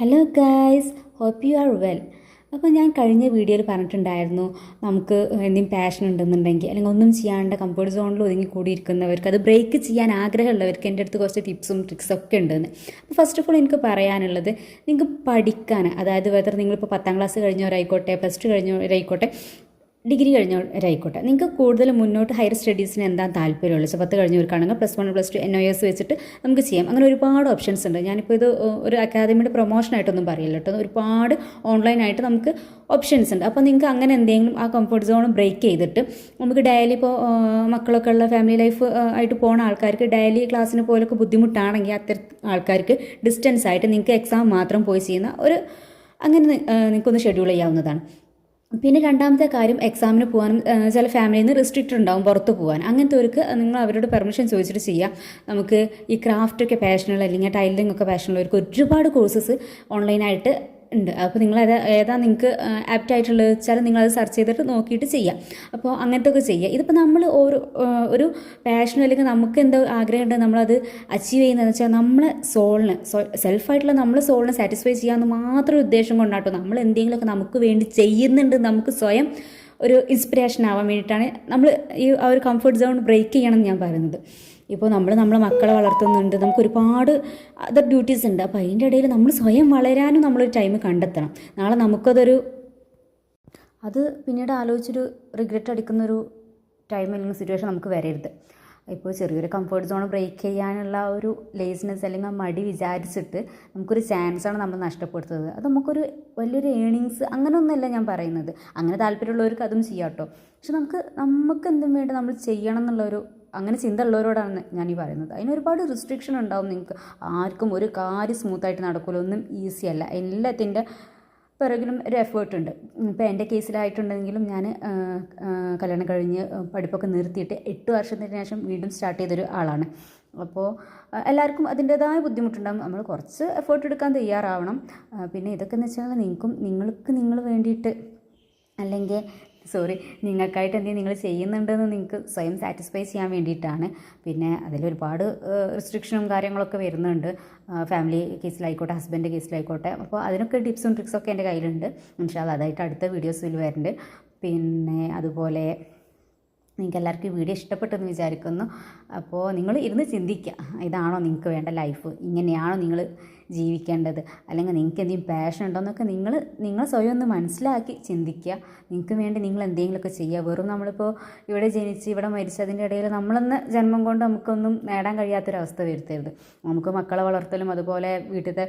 Hello guys, hope you are well. അപ്പോൾ ഞാൻ കഴിഞ്ഞ വീഡിയോയിൽ പറഞ്ഞിട്ടുണ്ടായിരുന്നു, നമുക്ക് എന്തെങ്കിലും പാഷൻ ഉണ്ടെന്നുണ്ടെങ്കിൽ അല്ലെങ്കിൽ ഒന്നും ചെയ്യാണ്ട് കംഫർട്ട് സോണിൽ ഒതുങ്ങി കൂടിയിരിക്കുന്നവർക്ക് അത് ബ്രേക്ക് ചെയ്യാൻ ആഗ്രഹമുള്ളവർക്ക് എൻ്റെ അടുത്ത് കുറച്ച് ടിപ്സും ട്രിക്സൊക്കെ ഉണ്ടെന്ന്. അപ്പോൾ ഫസ്റ്റ് ഓഫ് ഓൾ എനിക്ക് പറയാനുള്ളത്, നിങ്ങൾക്ക് പഠിക്കാൻ, അതായത് വെതർ നിങ്ങളിപ്പോൾ 10ാം ക്ലാസ് കഴിഞ്ഞവരായിക്കോട്ടെ, +2 കഴിഞ്ഞവരായിക്കോട്ടെ, ഡിഗ്രി കഴിഞ്ഞവരായിക്കോട്ടെ, നിങ്ങൾക്ക് കൂടുതൽ മുന്നോട്ട് ഹയർ സ്റ്റഡീസിന് എന്താ താല്പര്യമുള്ളൂ. സോ 10 കഴിഞ്ഞവർക്കാണെങ്കിൽ +1 +2 NOS വെച്ചിട്ട് നമുക്ക് ചെയ്യാം. അങ്ങനെ ഒരുപാട് ഓപ്ഷൻസ് ഉണ്ട്. ഞാനിപ്പോൾ ഇത് ഒരു അക്കാദമിയുടെ പ്രൊമോഷനായിട്ടൊന്നും പറയില്ല കേട്ടോ. ഒരുപാട് ഓൺലൈനായിട്ട് നമുക്ക് ഓപ്ഷൻസ് ഉണ്ട്. അപ്പോൾ നിങ്ങൾക്ക് അങ്ങനെ എന്തെങ്കിലും ആ കംഫർട്ട് സോൺ ബ്രേക്ക് ചെയ്തിട്ട് നമുക്ക് ഡെയിലി ഇപ്പോൾ മക്കളൊക്കെ ഉള്ള ഫാമിലി ലൈഫ് ആയിട്ട് പോകുന്ന ആൾക്കാർക്ക് ഡെയിലി ക്ലാസ്സിന് പോലൊക്കെ ബുദ്ധിമുട്ടാണെങ്കിൽ അത്തരം ആൾക്കാർക്ക് ഡിസ്റ്റൻസ് ആയിട്ട് നിങ്ങൾക്ക് എക്സാം മാത്രം പോയി ചെയ്യുന്ന ഒരു അങ്ങനെ നിങ്ങൾക്കൊന്ന് ഷെഡ്യൂൾ ചെയ്യാവുന്നതാണ്. പിന്നെ രണ്ടാമത്തെ കാര്യം, എക്സാമിന് പോകാനും ചില ഫാമിലിയിൽ നിന്ന് റെസ്ട്രിക്റ്റഡ് ഉണ്ടാവും പുറത്ത് പോകാൻ. അങ്ങനത്തെ ഒരു നിങ്ങൾ അവരോട് പെർമിഷൻ ചോദിച്ചിട്ട് ചെയ്യാം. നമുക്ക് ഈ ക്രാഫ്റ്റൊക്കെ പാഷനുള്ള അല്ലെങ്കിൽ ടൈലറിംഗ് ഒക്കെ പാഷനുള്ളവർക്ക് ഒരുപാട് കോഴ്സസ് ഓൺലൈനായിട്ട് ഉണ്ട്. അപ്പോൾ നിങ്ങൾ ഏതാ നിങ്ങൾക്ക് ആപ്റ്റ് ആയിട്ടുള്ളത് വെച്ചാൽ നിങ്ങളത് സെർച്ച് ചെയ്തിട്ട് നോക്കിയിട്ട് ചെയ്യാം. അപ്പോൾ അങ്ങനത്തെ ഒക്കെ ചെയ്യുക. ഇതിപ്പോൾ നമ്മൾ ഒരു പാഷനോ അല്ലെങ്കിൽ നമുക്ക് എന്തോ ആഗ്രഹം ഉണ്ട് നമ്മളത് അച്ചീവ് ചെയ്യുന്നതെന്ന് വെച്ചാൽ നമ്മളെ സോളിന് സെൽഫായിട്ടുള്ള നമ്മളെ സോളിനെ സാറ്റിസ്ഫൈ ചെയ്യാമെന്ന് മാത്രം ഉദ്ദേശം കൊണ്ടാട്ടോ നമ്മൾ എന്തെങ്കിലുമൊക്കെ നമുക്ക് വേണ്ടി ചെയ്യുന്നുണ്ട്, നമുക്ക് സ്വയം ഒരു ഇൻസ്പിറേഷൻ ആവാൻ വേണ്ടിയിട്ടാണ് നമ്മൾ ഈ ആ ഒരു കംഫർട്ട് സോൺ ബ്രേക്ക് ചെയ്യണം എന്ന് ഞാൻ പറയുന്നത്. ഇപ്പോൾ നമ്മളെ മക്കളെ വളർത്തുന്നുണ്ട്, നമുക്ക് ഒരുപാട് അതർ ഡ്യൂട്ടീസ് ഉണ്ട്. അപ്പോൾ അതിൻ്റെ ഇടയിൽ നമ്മൾ സ്വയം വളരാനും നമ്മളൊരു ടൈം കണ്ടെത്തണം. നാളെ നമുക്കതൊരു പിന്നീട് ആലോചിച്ചൊരു റിഗ്രറ്റ് അടിക്കുന്നൊരു ടൈം അല്ലെങ്കിൽ സിറ്റുവേഷൻ നമുക്ക് വരരുത്. ഇപ്പോൾ ചെറിയൊരു കംഫർട്ട് സോൺ ബ്രേക്ക് ചെയ്യാനുള്ള ഒരു ലേസിനെസ് അല്ലെങ്കിൽ മടി വിചാരിച്ചിട്ട് നമുക്കൊരു ചാൻസാണ് നമ്മൾ നഷ്ടപ്പെടുത്തുന്നത്. അത് നമുക്കൊരു വലിയൊരു ഏണിങ്സ് അങ്ങനെയൊന്നുമല്ല ഞാൻ പറയുന്നത്. അങ്ങനെ താല്പര്യമുള്ളവർക്ക് അതും ചെയ്യാം കേട്ടോ. പക്ഷെ നമുക്ക് എന്തും വേണ്ടി നമ്മൾ ചെയ്യണം എന്നുള്ളൊരു അങ്ങനെ ചിന്ത ഉള്ളവരോടാണ് ഞാനീ പറയുന്നത്. അതിന് ഒരുപാട് റിസ്ട്രിക്ഷൻ ഉണ്ടാവും. നിങ്ങൾക്ക് ആർക്കും ഒരു കാര്യം സ്മൂത്തായിട്ട് നടക്കില്ല, ഒന്നും ഈസി അല്ല. എല്ലാത്തിൻ്റെ പിറകിലും ഒരു എഫേർട്ട് ഉണ്ട്. ഇപ്പോൾ എൻ്റെ കേസിലായിട്ടുണ്ടെങ്കിലും ഞാൻ കല്യാണം കഴിഞ്ഞ് പഠിപ്പൊക്കെ നിർത്തിയിട്ട് 8 വർഷത്തിന് ശേഷം വീണ്ടും സ്റ്റാർട്ട് ചെയ്തൊരു ആളാണ്. അപ്പോൾ എല്ലാവർക്കും അതിൻ്റേതായ ബുദ്ധിമുട്ടുണ്ടാകും. നമ്മൾ കുറച്ച് എഫേർട്ട് എടുക്കാൻ തയ്യാറാവണം. പിന്നെ ഇതൊക്കെ എന്ന് വെച്ചാൽ നിങ്ങൾക്ക് വേണ്ടിയിട്ട് അല്ലെങ്കിൽ നിങ്ങൾക്കായിട്ട് എന്തെങ്കിലും നിങ്ങൾ ചെയ്യുന്നുണ്ടെന്ന് നിങ്ങൾക്ക് സ്വയം സാറ്റിസ്ഫൈ ചെയ്യാൻ വേണ്ടിയിട്ടാണ്. പിന്നെ അതിലൊരുപാട് റെസ്ട്രിക്ഷനും കാര്യങ്ങളൊക്കെ വരുന്നുണ്ട്. ഫാമിലി കേസിലായിക്കോട്ടെ, ഹസ്ബൻഡ് കേസിലായിക്കോട്ടെ. അപ്പോൾ അതിനൊക്കെ ടിപ്സും ട്രിക്സൊക്കെ എൻ്റെ കയ്യിലുണ്ട്. ഇൻഷാ അല്ലാഹ് അതായിട്ട് അടുത്ത വീഡിയോസിൽ വരുന്നുണ്ട്. പിന്നെ അതുപോലെ നിങ്ങൾക്ക് എല്ലാവർക്കും ഈ വീഡിയോ ഇഷ്ടപ്പെട്ടെന്ന് വിചാരിക്കുന്നു. അപ്പോൾ നിങ്ങൾ ഇരുന്ന് ചിന്തിക്കുക, ഇതാണോ നിങ്ങൾക്ക് വേണ്ട ലൈഫ്, ഇങ്ങനെയാണോ നിങ്ങൾ ജീവിക്കേണ്ടത്, അല്ലെങ്കിൽ നിങ്ങൾക്ക് എന്തെങ്കിലും പാഷൻ ഉണ്ടോ എന്നൊക്കെ നിങ്ങൾ സ്വയം ഒന്ന് മനസ്സിലാക്കി ചിന്തിക്കുക. നിങ്ങൾക്ക് വേണ്ടി നിങ്ങൾ എന്തെങ്കിലുമൊക്കെ ചെയ്യുക. വെറും നമ്മളിപ്പോൾ ഇവിടെ ജനിച്ച് ഇവിടെ മരിച്ചതിൻ്റെ ഇടയിൽ നമ്മളെന്ന ജന്മം കൊണ്ട് നമുക്കൊന്നും നേടാൻ കഴിയാത്തൊരവസ്ഥ വരുത്തരുത്. നമുക്ക് മക്കളെ വളർത്തലും അതുപോലെ വീട്ടിലത്തെ